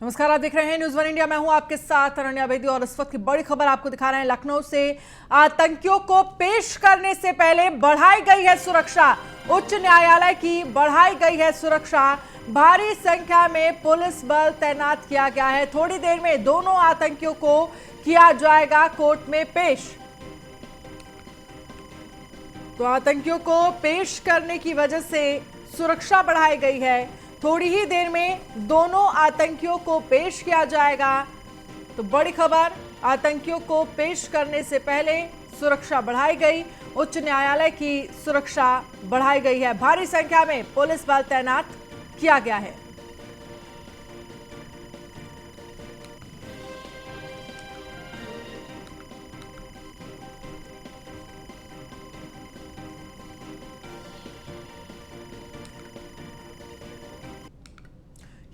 नमस्कार, आप देख रहे हैं न्यूज़ वन इंडिया। मैं हूं आपके साथ अनन्या बेदी और इस वक्त की बड़ी खबर आपको दिखा रहे हैं। लखनऊ से आतंकियों को पेश करने से पहले बढ़ाई गई है सुरक्षा। उच्च न्यायालय की बढ़ाई गई है सुरक्षा। भारी संख्या में पुलिस बल तैनात किया गया है। थोड़ी देर में दोनों आतंकियों को किया जाएगा कोर्ट में पेश। तो आतंकियों को पेश करने की वजह से सुरक्षा बढ़ाई गई है। थोड़ी ही देर में दोनों आतंकियों को पेश किया जाएगा। तो बड़ी खबर, आतंकियों को पेश करने से पहले सुरक्षा बढ़ाई गई। उच्च न्यायालय की सुरक्षा बढ़ाई गई है। भारी संख्या में पुलिस बल तैनात किया गया है।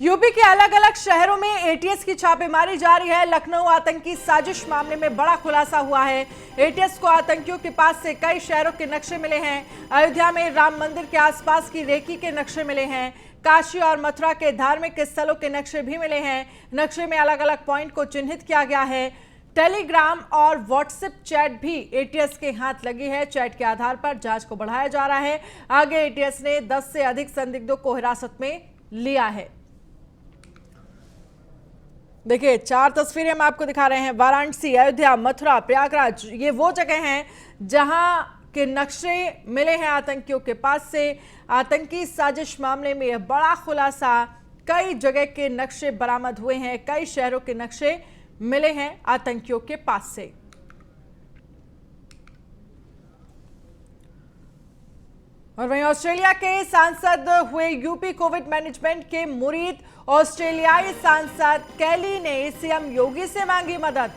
यूपी के अलग अलग शहरों में एटीएस की छापेमारी जारी है। लखनऊ आतंकी साजिश मामले में बड़ा खुलासा हुआ है। एटीएस को आतंकियों के पास से कई शहरों के नक्शे मिले हैं। अयोध्या में राम मंदिर के आसपास की रेकी के नक्शे मिले हैं। काशी और मथुरा के धार्मिक स्थलों के नक्शे भी मिले हैं। नक्शे में अलग अलग पॉइंट को चिन्हित किया गया है। टेलीग्राम और व्हाट्सएप चैट भी एटीएस के हाथ लगी है। चैट के आधार पर जांच को बढ़ाया जा रहा है। आगे एटीएस ने 10 से अधिक संदिग्धों को हिरासत में लिया है। देखिए, 4 तस्वीरें हम आपको दिखा रहे हैं। वाराणसी, अयोध्या, मथुरा, प्रयागराज, ये वो जगह हैं जहां के नक्शे मिले हैं आतंकियों के पास से। आतंकी साजिश मामले में यह बड़ा खुलासा, कई जगह के नक्शे बरामद हुए हैं। कई शहरों के नक्शे मिले हैं आतंकियों के पास से। और वहीं ऑस्ट्रेलिया के सांसद हुए यूपी कोविड मैनेजमेंट के मुरीद। ऑस्ट्रेलियाई सांसद कैली ने सीएम योगी से मांगी मदद।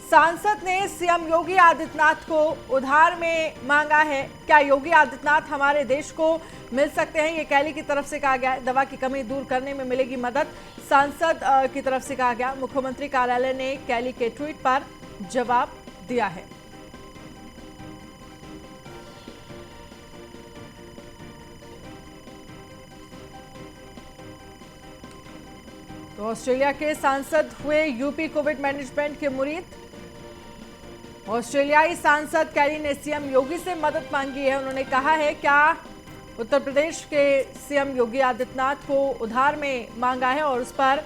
सांसद ने सीएम योगी आदित्यनाथ को उधार में मांगा है। क्या योगी आदित्यनाथ हमारे देश को मिल सकते हैं, ये कैली की तरफ से कहा गया है। दवा की कमी दूर करने में मिलेगी मदद, सांसद की तरफ से कहा गया। मुख्यमंत्री कार्यालय ने कैली के ट्वीट पर जवाब दिया है। तो ऑस्ट्रेलिया के सांसद हुए यूपी कोविड मैनेजमेंट के मुरीद। ऑस्ट्रेलियाई सांसद कैली ने सीएम योगी से मदद मांगी है। उन्होंने कहा है क्या उत्तर प्रदेश के सीएम योगी आदित्यनाथ को उधार में मांगा है और उस पर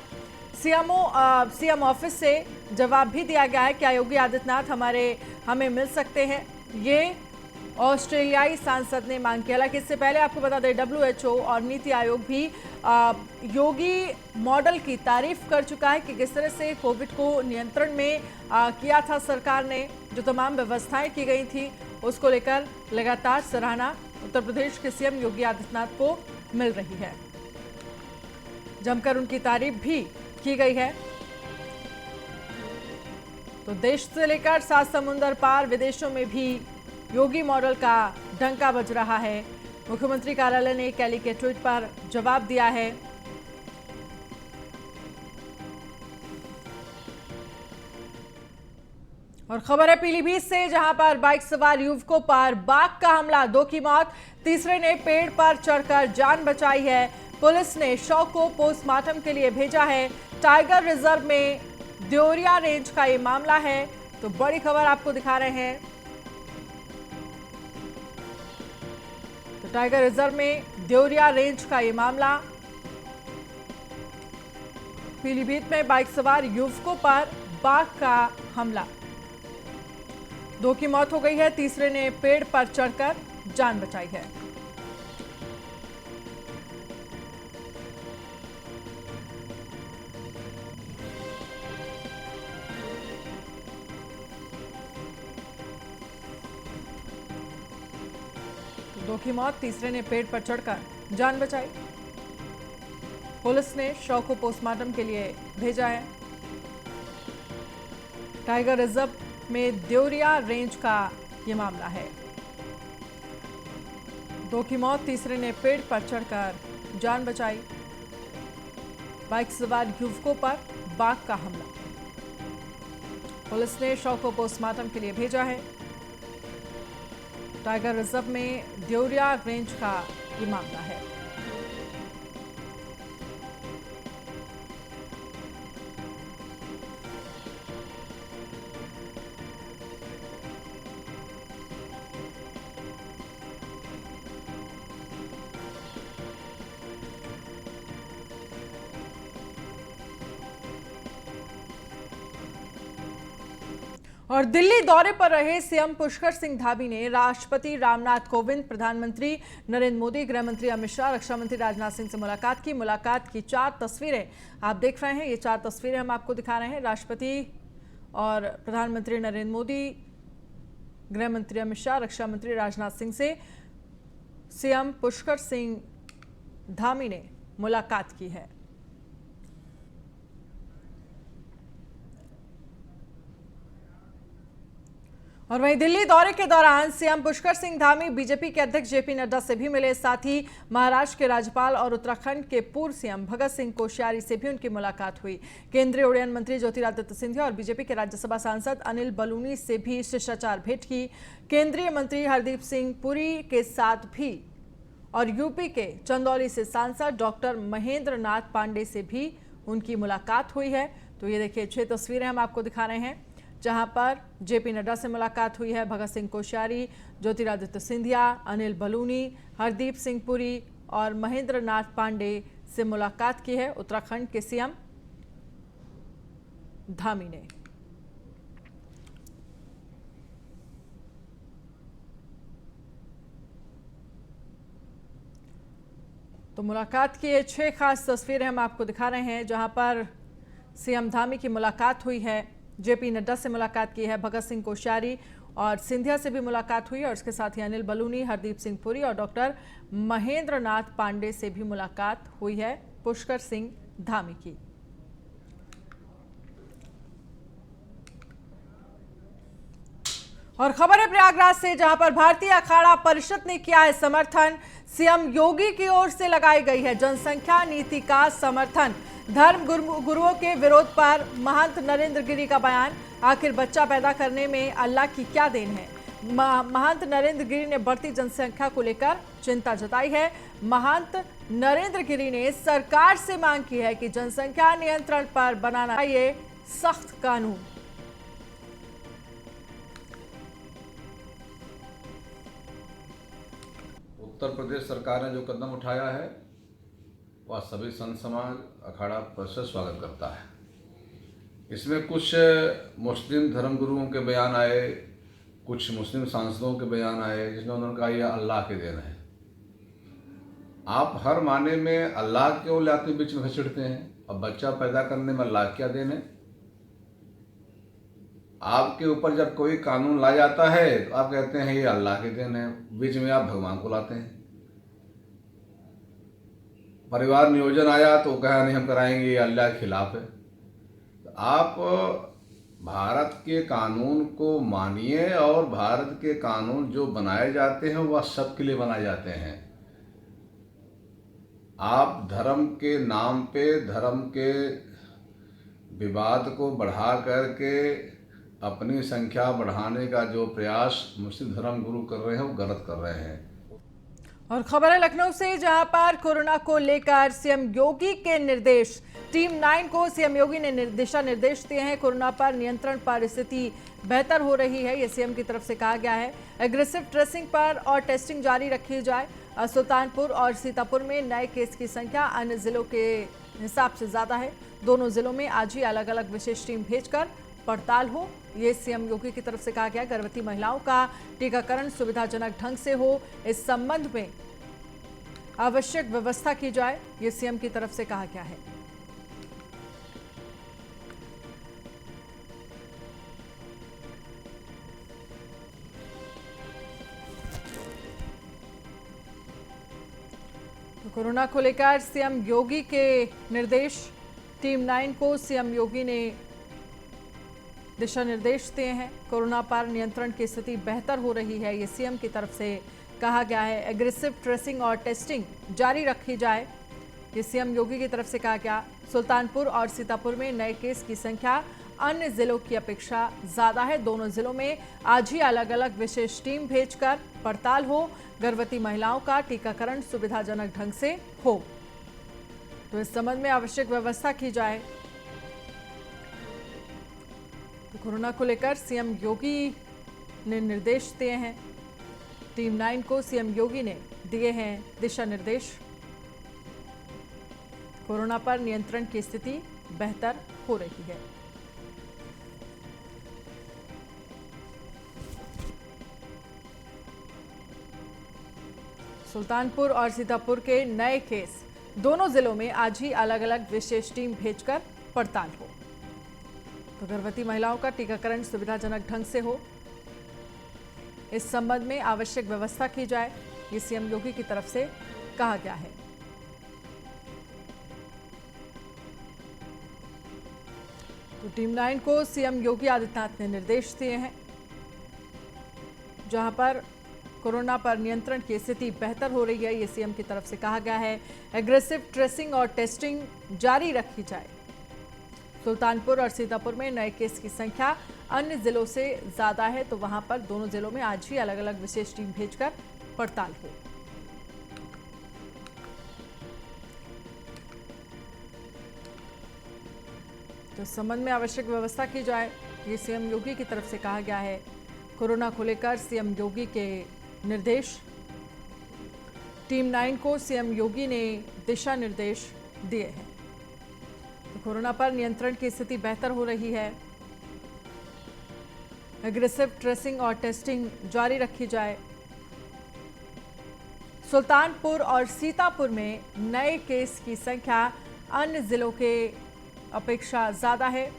सीएम ऑफिस से जवाब भी दिया गया है। क्या योगी आदित्यनाथ हमें मिल सकते हैं, ये ऑस्ट्रेलियाई सांसद ने मांग की। हालांकि इससे पहले आपको बता दें, WHO और नीति आयोग भी योगी मॉडल की तारीफ कर चुका है कि किस तरह से कोविड को नियंत्रण में किया था सरकार ने। जो तमाम व्यवस्थाएं की गई थी उसको लेकर लगातार सराहना उत्तर प्रदेश के सीएम योगी आदित्यनाथ को मिल रही है। जमकर उनकी तारीफ भी की गई है। तो देश से लेकर 7 समुंदर पार विदेशों में भी योगी मॉडल का डंका बज रहा है। मुख्यमंत्री कार्यालय ने कैली के ट्वीट पर जवाब दिया है। और खबर है पीलीभीत से, जहां पर बाइक सवार युवकों पर बाघ का हमला, 2 की मौत, तीसरे ने पेड़ पर चढ़कर जान बचाई है। पुलिस ने शव को पोस्टमार्टम के लिए भेजा है। टाइगर रिजर्व में देवरिया रेंज का ये मामला है। तो बड़ी खबर आपको दिखा रहे हैं। टाइगर रिजर्व में देवरिया रेंज का ये मामला। पीलीभीत में बाइक सवार युवकों पर बाघ का हमला, 2 की मौत हो गई है, तीसरे ने पेड़ पर चढ़कर जान बचाई है। दो की मौत, तीसरे ने पेड़ पर चढ़कर जान बचाई। पुलिस ने शव को पोस्टमार्टम के लिए भेजा है। टाइगर रिजर्व में देवरिया रेंज का यह मामला है। 2 की मौत, तीसरे ने पेड़ पर चढ़कर जान बचाई। बाइक सवार युवकों पर बाघ का हमला। पुलिस ने शव को पोस्टमार्टम के लिए भेजा है। टाइगर रिजर्व में देवरिया रेंज का ये मामला है। और दिल्ली दौरे पर रहे सीएम पुष्कर सिंह धामी ने राष्ट्रपति रामनाथ कोविंद, प्रधानमंत्री नरेंद्र मोदी, गृह मंत्री अमित शाह, रक्षा मंत्री राजनाथ सिंह से मुलाकात की। मुलाकात की 4 तस्वीरें आप देख रहे हैं। ये 4 तस्वीरें हम आपको दिखा रहे हैं। राष्ट्रपति और प्रधानमंत्री नरेंद्र मोदी, गृह मंत्री अमित शाह, रक्षा मंत्री राजनाथ सिंह से सीएम पुष्कर सिंह धामी ने मुलाकात की है। और वहीं दिल्ली दौरे के दौरान सीएम पुष्कर सिंह धामी बीजेपी के अध्यक्ष जेपी नड्डा से भी मिले। साथ ही महाराष्ट्र के राज्यपाल और उत्तराखंड के पूर्व सीएम भगत सिंह कोश्यारी से भी उनकी मुलाकात हुई। केंद्रीय उड्डयन मंत्री ज्योतिरादित्य सिंधिया और बीजेपी के राज्यसभा सांसद अनिल बलूनी से भी शिष्टाचार भेंट की। केंद्रीय मंत्री हरदीप सिंह पुरी के साथ भी और यूपी के चंदौली से सांसद डॉक्टर महेंद्र नाथ पांडे से भी उनकी मुलाकात हुई है। तो ये देखिए 6 तस्वीरें हम आपको दिखा रहे हैं, जहां पर जेपी नड्डा से मुलाकात हुई है, भगत सिंह कोश्यारी, ज्योतिरादित्य सिंधिया, अनिल बलूनी, हरदीप सिंह पुरी और महेंद्र नाथ पांडे से मुलाकात की है उत्तराखंड के सीएम धामी ने। तो मुलाकात की ये 6 खास तस्वीरें हम आपको दिखा रहे हैं, जहां पर सीएम धामी की मुलाकात हुई है, जेपी नड्डा से मुलाकात की है, भगत सिंह कोश्यारी और सिंधिया से भी मुलाकात हुई और इसके साथ ही अनिल बलूनी, हरदीप सिंह पुरी और डॉक्टर महेंद्र नाथ पांडे से भी मुलाकात हुई है पुष्कर सिंह धामी की। और खबर है प्रयागराज से, जहां पर भारतीय अखाड़ा परिषद ने किया है समर्थन। सीएम योगी की ओर से लगाई गई है जनसंख्या नीति का समर्थन। धर्म गुरुओं के विरोध पर महंत नरेंद्र गिरी का बयान। आखिर बच्चा पैदा करने में अल्लाह की क्या देन है। महंत नरेंद्र गिरी ने बढ़ती जनसंख्या को लेकर चिंता जताई है। महंत नरेंद्र गिरी ने सरकार से मांग की है कि जनसंख्या नियंत्रण पर बनाना चाहिए सख्त कानून। उत्तर प्रदेश सरकार ने जो कदम उठाया है वह सभी संत समाज अखाड़ा परिषद स्वागत करता है। इसमें कुछ मुस्लिम धर्मगुरुओं के बयान आए, कुछ मुस्लिम सांसदों के बयान आए, जिसमें उन्होंने कहा यह अल्लाह के देन है। आप हर माने में अल्लाह क्यों लाते बीच में घसीटते हैं? अब बच्चा पैदा करने में अल्लाह क्या देन है? आपके ऊपर जब कोई कानून ला जाता है तो आप कहते हैं ये अल्लाह के देन है, बीच में आप भगवान को लाते हैं। परिवार नियोजन आया तो कहा नहीं हम कराएंगे, ये अल्लाह के खिलाफ है। तो आप भारत के कानून को मानिए और भारत के कानून जो बनाए जाते हैं वह सबके लिए बनाए जाते हैं। आप धर्म के नाम पे धर्म के विवाद को बढ़ा करके अपनी संख्या बढ़ाने का जो प्रयास मुस्लिम धर्म गुरु कर रहे हैं वो गलत कर रहे हैं। और खबर है लखनऊ से, जहां पर कोरोना को लेकर सीएम योगी के निर्देश। टीम 9 को सीएम योगी ने दिशा निर्देश दिए हैं। कोरोना पर नियंत्रण पर स्थिति बेहतर हो रही है, ये सीएम की तरफ से कहा गया है। एग्रेसिव ट्रेसिंग पर और टेस्टिंग जारी रखी जाए। सुल्तानपुर और सीतापुर में नए केस की संख्या अन्य जिलों के हिसाब से ज्यादा है। दोनों जिलों में आज ही अलग अलग विशेष टीम भेजकर पड़ताल हो, ये सीएम योगी की तरफ से कहा गया। गर्भवती महिलाओं का टीकाकरण सुविधाजनक ढंग से हो, इस संबंध में आवश्यक व्यवस्था की जाए, ये सीएम की तरफ से कहा गया है। तो कोरोना को लेकर सीएम योगी के निर्देश। टीम 9 को सीएम योगी ने दिशा निर्देश दिए हैं। कोरोना पर नियंत्रण की स्थिति बेहतर हो रही है, ये सीएम की तरफ से कहा गया है। एग्रेसिव ट्रेसिंग और टेस्टिंग जारी रखी जाए, ये सीएम योगी की तरफ से कहा गया। सुल्तानपुर और सीतापुर में नए केस की संख्या अन्य जिलों की अपेक्षा ज्यादा है। दोनों जिलों में आज ही अलग अलग विशेष टीम भेजकर पड़ताल हो, गर्भवती महिलाओं का टीकाकरण सुविधाजनक ढंग से हो, तो इस संबंध में आवश्यक व्यवस्था की जाए। तो कोरोना को लेकर सीएम योगी ने निर्देश दिए हैं। टीम 9 को सीएम योगी ने दिए हैं दिशा निर्देश। कोरोना पर नियंत्रण की स्थिति बेहतर हो रही है। सुल्तानपुर और सीतापुर के नए केस, दोनों जिलों में आज ही अलग अलग विशेष टीम भेजकर पड़ताल हो, तो गर्भवती महिलाओं का टीकाकरण सुविधाजनक ढंग से हो, इस संबंध में आवश्यक व्यवस्था की जाए, ये सीएम योगी की तरफ से कहा गया है। तो टीम 9 को सीएम योगी आदित्यनाथ ने निर्देश दिए हैं, जहां पर कोरोना पर नियंत्रण की स्थिति बेहतर हो रही है, ये सीएम की तरफ से कहा गया है। एग्रेसिव ट्रेसिंग और टेस्टिंग जारी रखी जाए। सुल्तानपुर और सीतापुर में नए केस की संख्या अन्य जिलों से ज्यादा है, तो वहां पर दोनों जिलों में आज ही अलग अलग विशेष टीम भेजकर पड़ताल हो। तो इस संबंध में आवश्यक व्यवस्था की जाए, ये सीएम योगी की तरफ से कहा गया है। कोरोना को लेकर सीएम योगी के निर्देश, टीम 9 को सीएम योगी ने दिशा निर्देश दिए हैं। तो कोरोना पर नियंत्रण की स्थिति बेहतर हो रही है, एग्रेसिव ट्रेसिंग और टेस्टिंग जारी रखी जाए। सुल्तानपुर और सीतापुर में नए केस की संख्या अन्य जिलों के अपेक्षा ज्यादा है।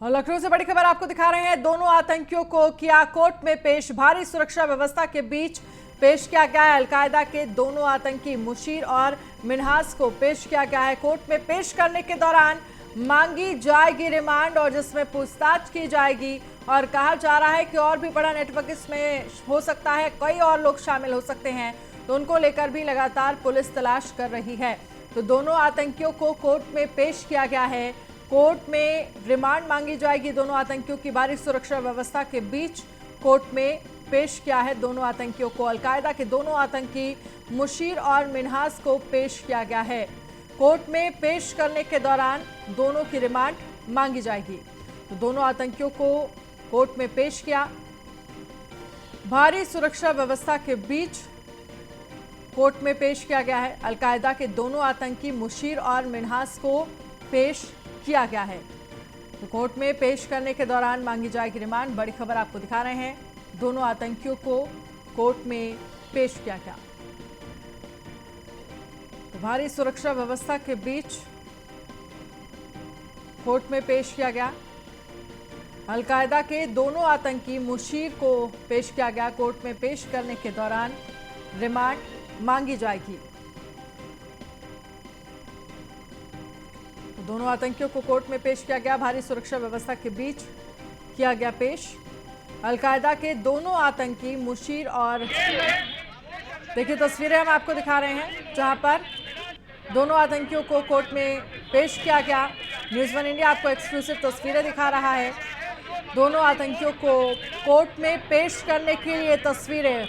और लखनऊ से बड़ी खबर आपको दिखा रहे हैं, दोनों आतंकियों को किया कोर्ट में पेश। भारी सुरक्षा व्यवस्था के बीच पेश किया गया है। अलकायदा के दोनों आतंकी मुशीर और मिन्हास को पेश किया गया है। कोर्ट में पेश करने के दौरान मांगी जाएगी रिमांड, और जिसमें पूछताछ की जाएगी। और कहा जा रहा है कि और भी बड़ा नेटवर्क इसमें हो सकता है, कई और लोग शामिल हो सकते हैं, तो उनको लेकर भी लगातार पुलिस तलाश कर रही है। तो दोनों आतंकियों को कोर्ट में पेश किया गया है। कोर्ट में रिमांड मांगी जाएगी। दोनों आतंकियों की भारी सुरक्षा व्यवस्था के बीच कोर्ट में पेश किया है दोनों आतंकियों को। अलकायदा के दोनों आतंकी मुशीर और मिन्हास को पेश किया गया है। कोर्ट में पेश करने के दौरान दोनों की रिमांड मांगी जाएगी। तो दोनों आतंकियों को कोर्ट में पेश किया। भारी सुरक्षा व्यवस्था के बीच कोर्ट में पेश किया गया है। अलकायदा के दोनों आतंकी मुशीर और मिन्हास को पेश किया गया है। तो कोर्ट में पेश करने के दौरान मांगी जाएगी रिमांड। बड़ी खबर आपको दिखा रहे हैं, दोनों आतंकियों को कोर्ट में पेश किया गया। तो भारी सुरक्षा व्यवस्था के बीच कोर्ट में पेश किया गया। अलकायदा के दोनों आतंकी मुशीर को पेश किया गया। कोर्ट में पेश करने के दौरान रिमांड मांगी जाएगी। तो दोनों आतंकियों को कोर्ट में पेश किया गया। भारी सुरक्षा व्यवस्था के बीच किया गया पेश। अलकायदा के दोनों आतंकी मुशीर और देखिए तस्वीरें हम आपको दिखा रहे हैं, जहां पर दोनों आतंकियों को कोर्ट में पेश किया गया। न्यूज़ 1 इंडिया आपको एक्सक्लूसिव तस्वीरें दिखा रहा है। दोनों आतंकियों को कोर्ट में पेश करने के लिए तस्वीरें,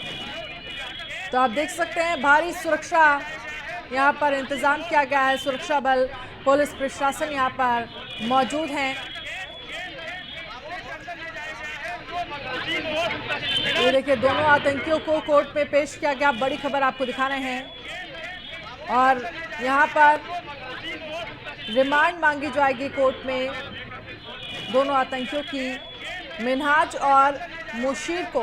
तो आप देख सकते हैं भारी सुरक्षा यहां पर इंतजाम किया गया है। सुरक्षा बल, पुलिस प्रशासन यहां पर मौजूद हैं। ये देखिए दोनों आतंकियों को कोर्ट में पेश किया गया। बड़ी खबर आपको दिखा रहे हैं। और यहां पर रिमांड मांगी जाएगी कोर्ट में दोनों आतंकियों की। मिन्हाज और मुशीर को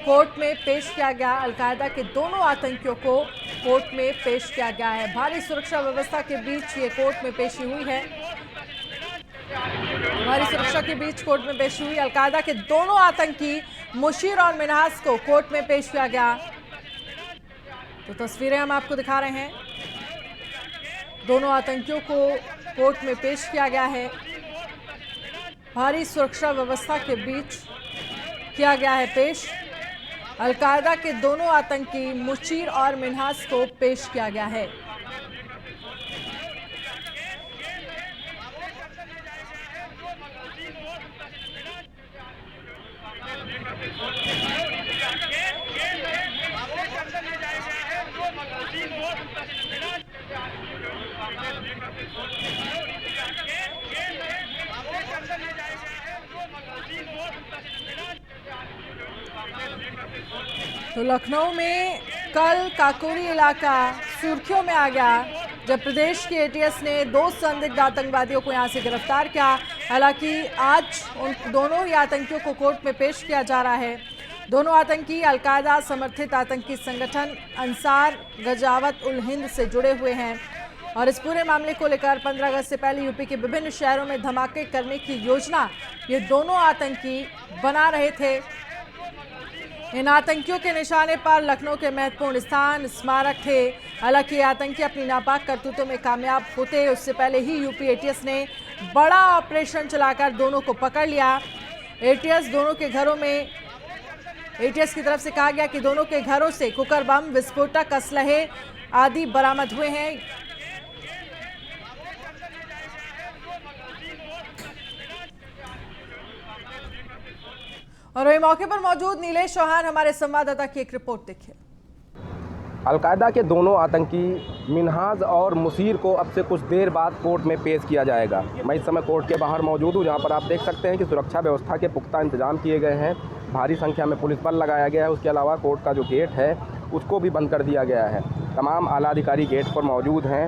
कोर्ट में पेश किया गया। अलकायदा के दोनों आतंकियों को कोर्ट में पेश किया गया है। भारी सुरक्षा व्यवस्था के बीच ये कोर्ट में पेशी हुई है। भारी सुरक्षा के बीच कोर्ट में पेशी हुई। अलकायदा के दोनों आतंकी मुशीर और मिन्हास को कोर्ट में पेश किया गया। तो तस्वीरें हम आपको दिखा रहे हैं, दोनों आतंकियों को कोर्ट में पेश किया गया है। भारी सुरक्षा व्यवस्था के बीच किया गया है पेश। अलकायदा के दोनों आतंकी मुशीर और मिन्हास को पेश किया गया है। तो लखनऊ में कल काकोरी इलाका सुर्खियों में आ गया जब प्रदेश की एटीएस ने 2 संदिग्ध आतंकवादियों को यहां से गिरफ्तार किया। हालांकि आज उन दोनों ही आतंकियों को कोर्ट में पेश किया जा रहा है। दोनों आतंकी अलकायदा समर्थित आतंकी संगठन अंसार गजावत उल हिंद से जुड़े हुए हैं और इस पूरे मामले को लेकर 15 अगस्त से पहले यूपी के विभिन्न शहरों में धमाके करने की योजना ये दोनों आतंकी बना रहे थे। इन आतंकियों के निशाने पर लखनऊ के महत्वपूर्ण स्थान स्मारक थे। हालांकि ये आतंकी अपनी नापाक करतूतों में कामयाब होते उससे पहले ही यूपी एटीएस ने बड़ा ऑपरेशन चलाकर दोनों को पकड़ लिया। एटीएस की तरफ से कहा गया कि दोनों के घरों से कुकर बम, विस्फोटक असलहे आदि बरामद हुए हैं। और वही मौके पर मौजूद नीलेश चौहान हमारे संवाददाता की एक रिपोर्ट देखिए। अलकायदा के दोनों आतंकी मिन्हाज और मुसीर को अब से कुछ देर बाद कोर्ट में पेश किया जाएगा। मैं इस समय कोर्ट के बाहर मौजूद हूँ, जहाँ पर आप देख सकते हैं कि सुरक्षा व्यवस्था के पुख्ता इंतजाम किए गए हैं। भारी संख्या में पुलिस बल लगाया गया है। उसके अलावा कोर्ट का जो गेट है उसको भी बंद कर दिया गया है। तमाम आला अधिकारी गेट पर मौजूद हैं।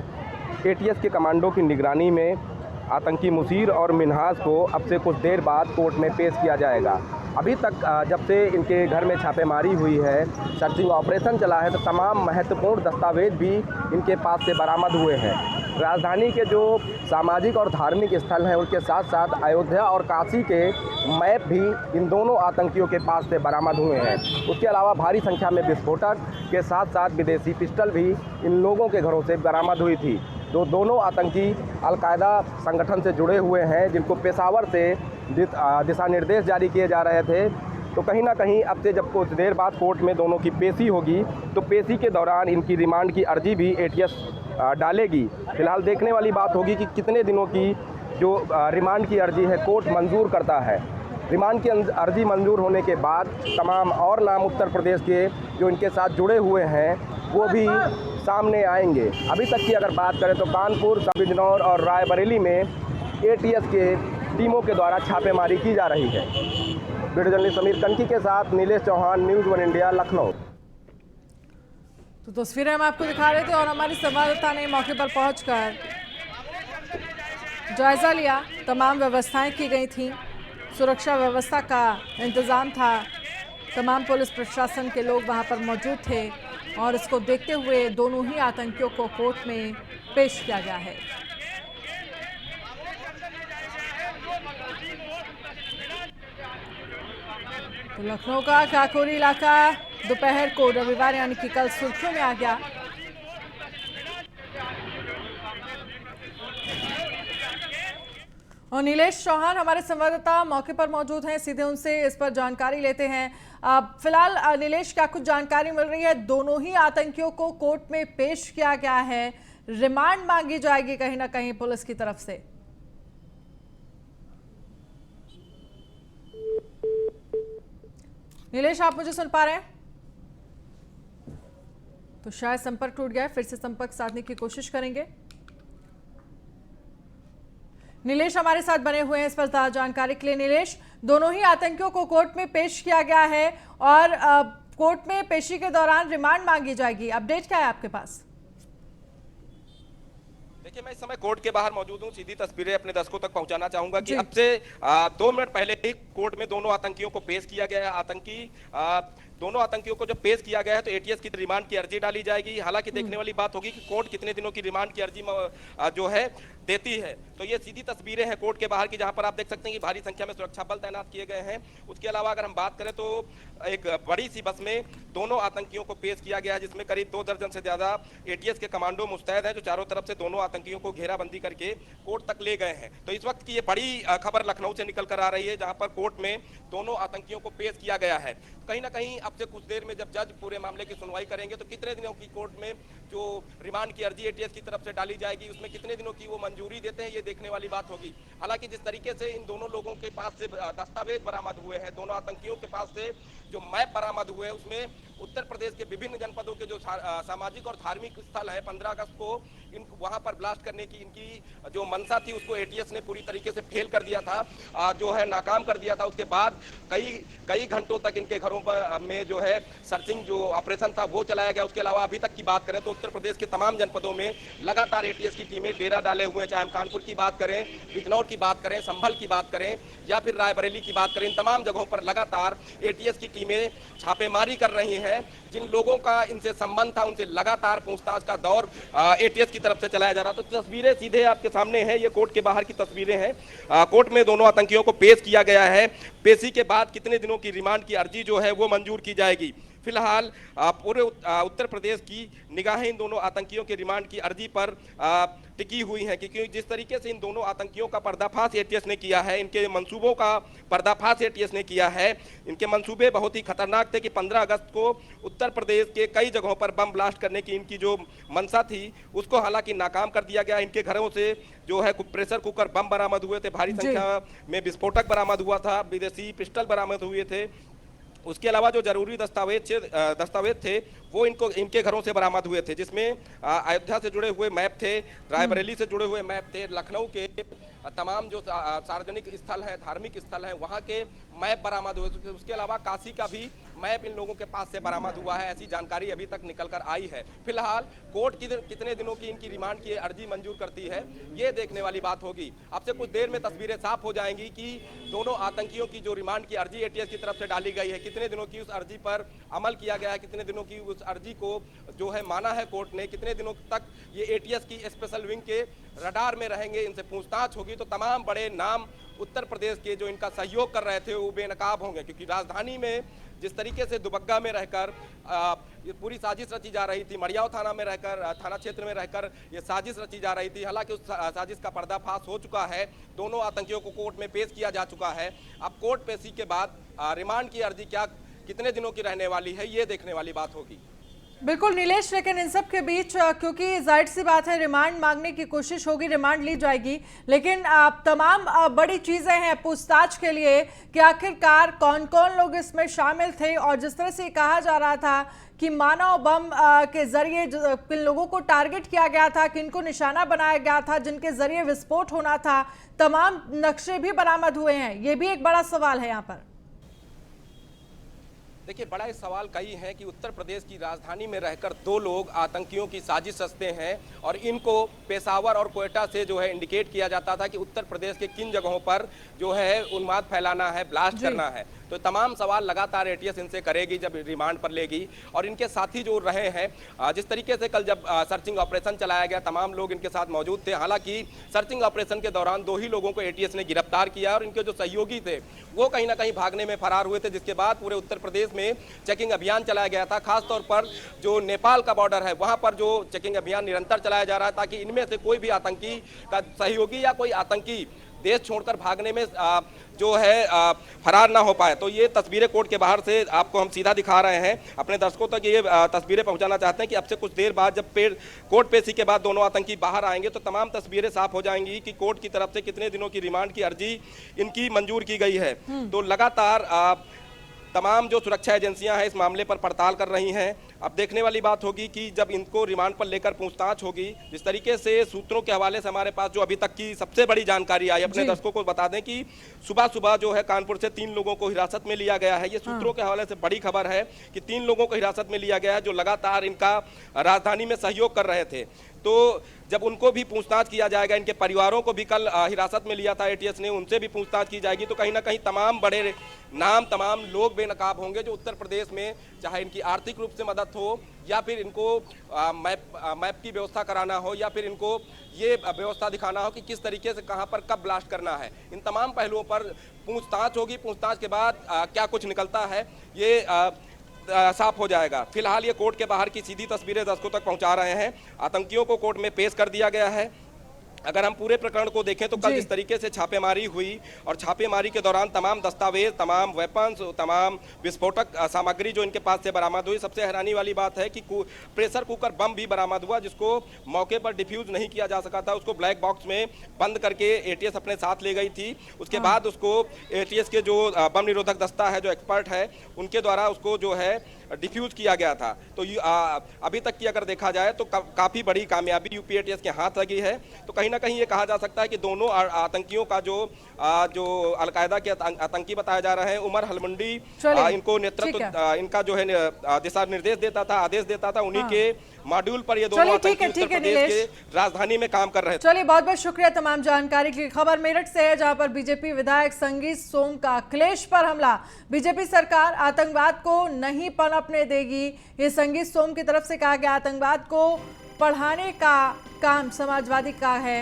एटीएस के कमांडो की निगरानी में आतंकी मुसीर और मिन्हाज को अब से कुछ देर बाद कोर्ट में पेश किया जाएगा। अभी तक जब से इनके घर में छापेमारी हुई है, सर्चिंग ऑपरेशन चला है, तो तमाम महत्वपूर्ण दस्तावेज भी इनके पास से बरामद हुए हैं। राजधानी के जो सामाजिक और धार्मिक स्थल हैं उनके साथ साथ अयोध्या और काशी के मैप भी इन दोनों आतंकियों के पास से बरामद हुए हैं। उसके अलावा भारी संख्या में विस्फोटक के साथ साथ विदेशी पिस्टल भी इन लोगों के घरों से बरामद हुई थी। जो दोनों आतंकी अलकायदा संगठन से जुड़े हुए हैं, जिनको पेशावर से दिशा निर्देश जारी किए जा रहे थे, तो कहीं ना कहीं अब से जब कुछ देर बाद कोर्ट में दोनों की पेशी होगी तो पेशी के दौरान इनकी रिमांड की अर्जी भी एटीएस डालेगी। फिलहाल देखने वाली बात होगी कि कितने दिनों की जो रिमांड की अर्जी है कोर्ट मंजूर करता है। रिमांड की अर्जी मंजूर होने के बाद तमाम और नाम उत्तर प्रदेश के जो इनके साथ जुड़े हुए हैं वो भी सामने आएंगे। अभी तक की अगर बात करें तो कानपुर, बिजनौर और रायबरेली में एटीएस के टीमों के द्वारा छापेमारी की जा रही है। वीडियो जर्नलिस्ट समीर कनकी के साथ नीलेश चौहान, न्यूज़ 1 इंडिया, लखनऊ। तो तस्वीरें हम आपको दिखा रहे थे और हमारी संवाददाता ने मौके पर पहुंचकर जायजा लिया। तमाम व्यवस्थाएं की गई थी, सुरक्षा व्यवस्था का इंतजाम था, तमाम पुलिस प्रशासन के लोग वहां पर मौजूद थे और इसको देखते हुए दोनों ही आतंकियों को कोर्ट में पेश किया गया है। तो लखनऊ का काकोरी इलाका दोपहर को रविवार यानी कि कल सुर्खियों में आ गया। और नीलेश चौहान हमारे संवाददाता मौके पर मौजूद हैं, सीधे उनसे इस पर जानकारी लेते हैं। फिलहाल नीलेश, क्या कुछ जानकारी मिल रही है? दोनों ही आतंकियों को कोर्ट में पेश किया गया है, रिमांड मांगी जाएगी कहीं ना कहीं पुलिस की तरफ से। नीलेश, आप मुझे सुन पा रहे हैं? तो शायद संपर्क टूट गया है, फिर से संपर्क साधने की कोशिश करेंगे। नीलेश हमारे साथ बने हुए हैं इस पर जानकारी के लिए। नीलेश, दोनों ही आतंकियों को कोर्ट में पेश किया गया है और कोर्ट में पेशी के दौरान रिमांड मांगी जाएगी, अपडेट क्या है आपके पास? देखिए, मैं इस समय कोर्ट के बाहर मौजूद हूँ। सीधी तस्वीरें अपने दर्शकों तक पहुंचाना चाहूंगा कि अब से 2 मिनट पहले ही कोर्ट में दोनों आतंकियों को पेश किया गया है। दोनों आतंकियों को जब पेश किया गया है तो एटीएस की रिमांड की अर्जी डाली जाएगी। हालांकि देखने वाली बात होगी कि कोर्ट कितने दिनों की रिमांड की अर्जी जो है देती है। तो ये सीधी तस्वीरें हैं कोर्ट के बाहर की, जहां पर आप देख सकते हैं कि भारी संख्या में सुरक्षा बल तैनात किए गए हैं। उसके अलावा अगर हम बात करें तो एक बड़ी सी बस में दोनों आतंकियों को पेश किया गया है, जिसमें करीब 2 दर्जन से ज्यादा एटीएस के कमांडो मुस्तैद है, जो चारों तरफ से दोनों आतंकियों को घेराबंदी करके कोर्ट तक ले गए हैं। तो इस वक्त की ये बड़ी खबर लखनऊ से निकल कर आ रही है, जहां पर कोर्ट में दोनों आतंकियों को पेश किया गया है। कहीं ना कहीं अब से कुछ देर में जब जज पूरे मामले की सुनवाई करेंगे तो कितने दिनों की कोर्ट में जो रिमांड की अर्जी एटीएस की तरफ से डाली जाएगी, उसमें कितने दिनों की वो मंजूरी देते हैं, ये देखने वाली बात होगी। हालांकि जिस तरीके से इन दोनों लोगों के पास से दस्तावेज बरामद हुए हैं, दोनों आतंकियों के पास से जो मैप बरामद हुए हैं, उसमें उत्तर प्रदेश के विभिन्न जनपदों के जो सामाजिक और धार्मिक स्थल है, 15 अगस्त को वहां पर ब्लास्ट करने की इनकी जो मंशा थी उसको एटीएस ने पूरी तरीके से फेल कर दिया था, जो है नाकाम कर दिया था। उसके बाद कई घंटों तक इनके घरों में में जो है सर्चिंग जो ऑपरेशन था वो चलाया गया। उसके अलावा अभी तक की बात करें तो उत्तर प्रदेश के तमाम जनपदों में लगातार एटीएस की टीमें डेरा डाले हुए हैं। चाहे हम कानपुर की बात करें, बिजनौर की बात करें, संभल की बात करें या फिर रायबरेली की बात करें, इन तमाम जगहों पर लगातार एटीएस की टीमें छापेमारी कर रही हैं। जिन लोगों का इनसे संबंध था उनसे लगातार पूछताछ का दौर एटीएस की तरफ से चलाया जा रहा। तो तस्वीरें सीधे आपके सामने हैं, ये कोर्ट के बाहर की तस्वीरें हैं। कोर्ट में दोनों आतंकियों को पेश किया गया है। पेशी के बाद कितने दिनों की रिमांड की अर्जी जो है वो मंजूर की जाएगी। फिलहाल पूरे उत्तर प्रदेश की निगाहें इन दोनों आतंकियों के रिमांड की अर्जी पर टिकी हुई हैं, क्योंकि जिस तरीके से इन दोनों आतंकियों का पर्दाफाश एटीएस ने किया है, इनके मंसूबों का पर्दाफाश एटीएस ने किया है। इनके मंसूबे बहुत ही खतरनाक थे कि 15 अगस्त को उत्तर प्रदेश के कई जगहों पर बम ब्लास्ट करने की इनकी जो मंशा थी उसको हालांकि नाकाम कर दिया गया। इनके घरों से जो है प्रेशर कुकर बम बरामद हुए थे, भारी संख्या में विस्फोटक बरामद हुआ था, विदेशी पिस्टल बरामद हुए थे। उसके अलावा जो जरूरी दस्तावेज थे वो इनके घरों से बरामद हुए थे, जिसमें अयोध्या से जुड़े हुए मैप थे, रायबरेली से जुड़े हुए मैप थे, लखनऊ के तमाम जो सार्वजनिक स्थल हैं, धार्मिक स्थल हैं, वहाँ के मैप बरामद हुए। उसके अलावा काशी का भी मैप इन लोगों के पास से बरामद हुआ है, ऐसी जानकारी अभी तक निकल कर आई है। फिलहाल कोर्ट कितने दिनों की इनकी रिमांड की अर्जी मंजूर करती है ये देखने वाली बात होगी। अब से कुछ देर में तस्वीरें साफ हो जाएंगी कि दोनों आतंकियों की जो रिमांड की अर्जी एटीएस की तरफ से डाली गई है, कितने दिनों की उस अर्जी पर अमल किया गया है, कितने दिनों की उस अर्जी को जो है माना है कोर्ट ने, कितने दिनों तक ये एटीएस की स्पेशल विंग के रडार में रहेंगे, इनसे पूछताछ होगी। तो तमाम बड़े नाम उत्तर प्रदेश के जो इनका सहयोग कर रहे थे वो बेनकाब होंगे, क्योंकि राजधानी में जिस तरीके से दुबग्गा में रहकर ये पूरी साजिश रची जा रही थी, मड़ियाव थाना में रहकर, थाना क्षेत्र में रहकर ये साजिश रची जा रही थी। हालांकि उस साजिश का पर्दाफाश हो चुका है, दोनों आतंकियों को कोर्ट में पेश किया जा चुका है। अब कोर्ट पेशी के बाद रिमांड की अर्जी कितने दिनों की रहने वाली है ये देखने वाली बात होगी। बिल्कुल नीलेश, लेकिन इन सब के बीच क्योंकि जाहिर सी बात है रिमांड मांगने की कोशिश होगी, रिमांड ली जाएगी, लेकिन तमाम बड़ी चीजें हैं पूछताछ के लिए कि आखिरकार कौन कौन लोग इसमें शामिल थे। और जिस तरह से कहा जा रहा था कि मानव बम के जरिए किन लोगों को टारगेट किया गया था, किनको निशाना बनाया गया था, जिनके जरिए विस्फोट होना था, तमाम नक्शे भी बरामद हुए हैं। ये भी एक बड़ा सवाल है यहाँ पर। देखिए, बड़ा सवाल कई है कि उत्तर प्रदेश की राजधानी में रहकर दो लोग आतंकियों की साजिश रचते हैं और इनको पेशावर और क्वेटा से जो है इंडिकेट किया जाता था कि उत्तर प्रदेश के किन जगहों पर जो है उन्माद फैलाना है, ब्लास्ट करना है। तो तमाम सवाल लगातार एटीएस इनसे करेगी जब रिमांड पर लेगी। और इनके साथी जो रहे हैं, जिस तरीके से कल जब सर्चिंग ऑपरेशन चलाया गया तमाम लोग इनके साथ मौजूद थे। हालांकि सर्चिंग ऑपरेशन के दौरान 2 ही लोगों को एटीएस ने गिरफ्तार किया और इनके जो सहयोगी थे वो कहीं ना कहीं भागने में फरार हुए थे, जिसके बाद पूरे उत्तर प्रदेश में चेकिंग अभियान चलाया गया था। खासतौर पर जो नेपाल का बॉर्डर है वहां पर जो चेकिंग अभियान निरंतर चलाया जा रहा है, ताकि इनमें से कोई भी आतंकी का सहयोगी या कोई आतंकी देश छोड़कर भागने में जो है फरार ना हो पाए। तो ये तस्वीरें कोर्ट के बाहर से आपको हम सीधा दिखा रहे हैं, अपने दर्शकों तक ये तस्वीरें पहुंचाना चाहते हैं कि अब से कुछ देर बाद जब कोर्ट पेशी के बाद दोनों आतंकी बाहर आएंगे तो तमाम तस्वीरें साफ हो जाएंगी कि कोर्ट की तरफ से कितने दिनों की रिमांड की अर्जी इनकी मंजूर की गई है। तो लगातार तमाम जो सुरक्षा एजेंसियां हैं इस मामले पर पड़ताल कर रही हैं। अब देखने वाली बात होगी कि जब इनको रिमांड पर लेकर पूछताछ होगी, जिस तरीके से सूत्रों के हवाले से हमारे पास जो अभी तक की सबसे बड़ी जानकारी आई, अपने दर्शकों को बता दें कि सुबह सुबह जो है कानपुर से 3 लोगों को हिरासत में लिया गया है। ये सूत्रों के हवाले से बड़ी खबर है कि 3 लोगों को हिरासत में लिया गया है जो लगातार इनका राजधानी में सहयोग कर रहे थे। तो जब उनको भी पूछताछ किया जाएगा, इनके परिवारों को भी कल हिरासत में लिया था एटीएस ने, उनसे भी पूछताछ की जाएगी। तो कहीं ना कहीं तमाम बड़े नाम, तमाम लोग बेनकाब होंगे जो उत्तर प्रदेश में चाहे इनकी आर्थिक रूप से मदद हो या फिर इनको मैप की व्यवस्था कराना हो या फिर इनको ये व्यवस्था दिखाना हो कि किस तरीके से कहां पर कब ब्लास्ट करना है। इन तमाम पहलुओं पर पूछताछ होगी। पूछताछ के बाद क्या कुछ निकलता है ये साफ हो जाएगा। फिलहाल ये कोर्ट के बाहर की सीधी तस्वीरें दर्शकों तक पहुंचा रहे हैं। आतंकियों को कोर्ट में पेश कर दिया गया है। अगर हम पूरे प्रकरण को देखें तो कल जिस तरीके से छापेमारी हुई और छापेमारी के दौरान तमाम दस्तावेज, तमाम वेपन्स, तमाम विस्फोटक सामग्री जो इनके पास से बरामद हुई। सबसे हैरानी वाली बात है कि प्रेशर कुकर बम भी बरामद हुआ जिसको मौके पर डिफ्यूज नहीं किया जा सका था। उसको ब्लैक बॉक्स में बंद करके एटीएस अपने साथ ले गई थी। उसके बाद उसको एटीएस के जो बम निरोधक दस्ता है, जो एक्सपर्ट है, उनके द्वारा उसको जो है डिफ्यूज किया गया था। तो अभी तक की अगर देखा जाए तो काफी बड़ी कामयाबी यूपी एटीएस के हाथ लगी है। तो कहीं ना कहीं ये कहा जा सकता है कि दोनों आतंकियों का जो अलकायदा के आतंकी बताया जा रहे हैं, उमर हलमंडी, इनको नेतृत्व इनका जो है दिशा निर्देश देता था, आदेश देता था, उन्हीं के मॉड्यूल पर ये दोनों आतंकी उत्तर प्रदेश के राजधानी में काम कर रहे थे। चलिए, बहुत बहुत शुक्रिया तमाम जानकारी के लिए। खबर मेरठ से है, जहां पर बीजेपी विधायक संगीत सोम का अखिलेश पर हमला। बीजेपी सरकार आतंकवाद को नहीं पनपने देगी, ये संगीत सोम की तरफ से कहा गया। आतंकवाद को बढ़ाने का काम समाजवादी का है,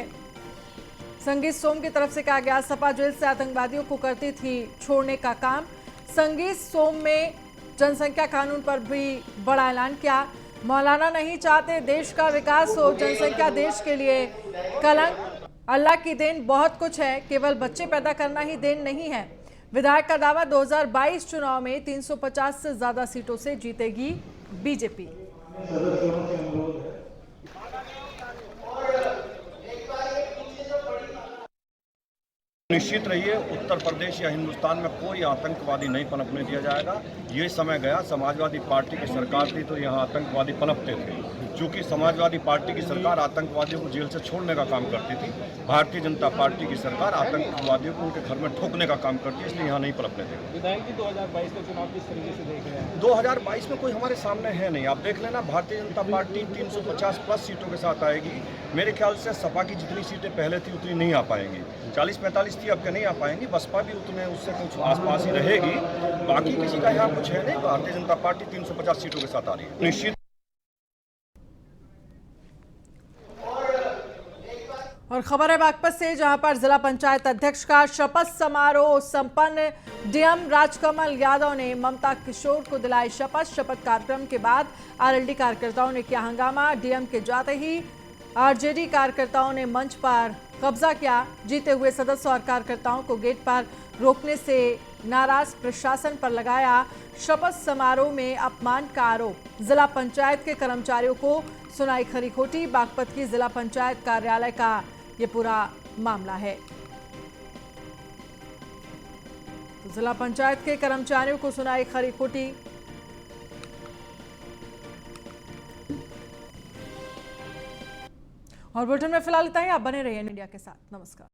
संगीत सोम की तरफ से कहा गया। सपा जेल से आतंकवादियों को करती थी छोड़ने का काम। संगीत सोम में जनसंख्या कानून पर भी बड़ा ऐलान किया। मौलाना नहीं चाहते देश का विकास हो, जनसंख्या देश के लिए कलंक। अल्लाह की देन बहुत कुछ है, केवल बच्चे पैदा करना ही देन नहीं है। विधायक का दावा, 2022 चुनाव में 350 से ज्यादा सीटों से जीतेगी बीजेपी। निश्चित रहिए, उत्तर प्रदेश या हिंदुस्तान में कोई आतंकवादी नहीं पनपने दिया जाएगा। ये समय गया, समाजवादी पार्टी की सरकार थी तो यहाँ आतंकवादी पनपते थे। चूंकि समाजवादी पार्टी की सरकार आतंकवादियों को जेल से छोड़ने का काम करती थी, भारतीय जनता पार्टी की सरकार आतंकवादियों को उनके घर में ठोकने का काम करती है, इसलिए यहाँ नहीं पनपने देगी। विधायक जी, 2022 का चुनाव किस तरीके से देख रहे हैं? 2022 में कोई हमारे सामने है नहीं। आप देख लेना, भारतीय जनता पार्टी 350 प्लस सीटों के साथ आएगी। मेरे ख्याल से सपा की जितनी सीटें पहले थी उतनी नहीं आ पाएंगी। 40-45 थी, अब के नहीं आ पाएंगी। बसपा भी उतने उससे कुछ आसपास ही रहेगी। बाकी किसी का यहाँ कुछ है नहीं। भारतीय जनता पार्टी 350 सीटों के साथ आ रही है निश्चित। और खबर है बागपत से, जहां पर जिला पंचायत अध्यक्ष का शपथ समारोह संपन्न। डीएम राजकमल यादव ने ममता किशोर को दिलाई शपथ। शपथ कार्यक्रम के बाद आरएलडी कार्यकर्ताओं ने किया हंगामा। डीएम के जाते ही आरजेडी कार्यकर्ताओं ने मंच पर कब्जा किया। जीते हुए सदस्य और कार्यकर्ताओं को गेट पर रोकने से नाराज प्रशासन पर लगाया शपथ समारोह में अपमान का आरोप। जिला पंचायत के कर्मचारियों को सुनाई खरी खोटी। बागपत की जिला पंचायत कार्यालय का ये पूरा मामला है। तो जिला पंचायत के कर्मचारियों को सुनाई खरी खोटी। और बुलेटिन में फिलहाल इतना ही। आप बने रहिए इंडिया के साथ। नमस्कार।